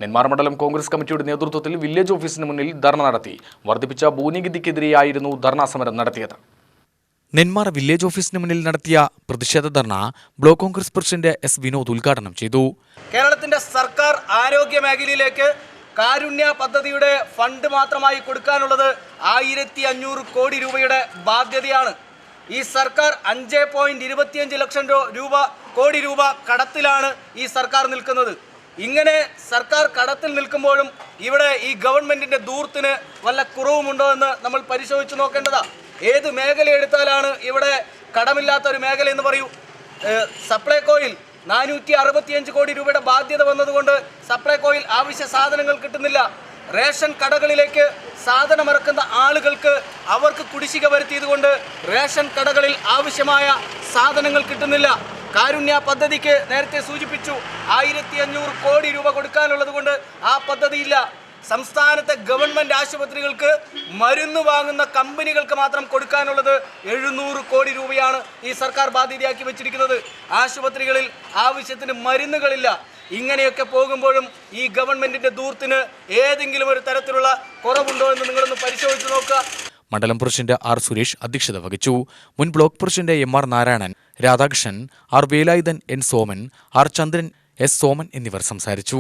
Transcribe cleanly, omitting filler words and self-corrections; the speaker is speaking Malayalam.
നെന്മാറ മണ്ഡലം കോൺഗ്രസ് കമ്മിറ്റിയുടെ നേതൃത്വത്തിൽ വില്ലേജ് ഓഫീസിന് മുന്നിൽ ധർണ നടത്തി. വർദ്ധിപ്പിച്ച ഭൂനികുതിക്കെതിരെയായിരുന്നു ധർണാ സമരം നടത്തിയത്. നെന്മാറ വില്ലേജ് ഓഫീസിന് മുന്നിൽ നടത്തിയ പ്രതിഷേധ ധർണ block Congress president S Vinod ഉദ്ഘാടനം ചെയ്തു. കേരളത്തിന്റെ സർക്കാർ ആരോഗ്യ മേഖലയിലേക്ക് കാരുണ്യ പദ്ധതിയുടെ ഫണ്ട് മാത്രമായി കൊടുക്കാനുള്ളത് 1500 കോടി രൂപയുടെ ബാധ്യതയാണ്. ഈ സർക്കാർ 5.25 ലക്ഷം കോടി രൂപ കടത്തിലാണ് ഈ സർക്കാർ നിൽക്കുന്നത്. ഇങ്ങനെ സർക്കാർ കടത്തിൽ നിൽക്കുമ്പോഴും ഇവിടെ ഈ ഗവൺമെന്റിന്റെ ദൂർത്തിന് വല്ല കുറവുമുണ്ടോ എന്ന് നമ്മൾ പരിശോധിച്ച് നോക്കേണ്ടതാണ്. ഏത് മേഖല എടുത്താലാണ് ഇവിടെ കടമില്ലാത്ത ഒരു മേഖല എന്ന് പറയൂ. സപ്ലൈകോയിൽ 465 കോടി രൂപയുടെ ബാധ്യത വന്നതുകൊണ്ട് സപ്ലൈകോയിൽ ആവശ്യ സാധനങ്ങൾ കിട്ടുന്നില്ല. റേഷൻ കടകളിലേക്ക് സാധനം ഇറക്കുന്ന ആളുകൾക്ക് അവർക്ക് കുടിശ്ശിക വരുത്തിയതുകൊണ്ട് റേഷൻ കടകളിൽ ആവശ്യമായ സാധനങ്ങൾ കിട്ടുന്നില്ല. കാരുണ്യ പദ്ധതിക്ക് നേരത്തെ സൂചിപ്പിച്ചു 1500 കോടി രൂപ കൊടുക്കാനുള്ളത് കൊണ്ട് ആ പദ്ധതിയില്ല. സംസ്ഥാനത്തെ ഗവൺമെൻറ് ആശുപത്രികൾക്ക് മരുന്ന് വാങ്ങുന്ന കമ്പനികൾക്ക് മാത്രം കൊടുക്കാനുള്ളത് 700 കോടി രൂപയാണ് ഈ സർക്കാർ ബാധ്യതയാക്കി വെച്ചിരിക്കുന്നത്. ആശുപത്രികളിൽ ആവശ്യത്തിന് മരുന്നുകളില്ല. ഇങ്ങനെയൊക്കെ പോകുമ്പോഴും ഈ ഗവൺമെന്റിന്റെ ദൂർത്തിന് ഏതെങ്കിലും ഒരു തരത്തിലുള്ള കുറവുണ്ടോ എന്ന് നിങ്ങളൊന്ന് പരിശോധിച്ച് നോക്കുക. മണ്ഡലം പ്രസിഡന്റ് ആർ സുരേഷ് അധ്യക്ഷത വഹിച്ചു. മുൻ block president M R Narayanan, Radhakrishnan, R Velayudhan, N Soman, R Chandran, S Soman എന്നിവർ സംസാരിച്ചു.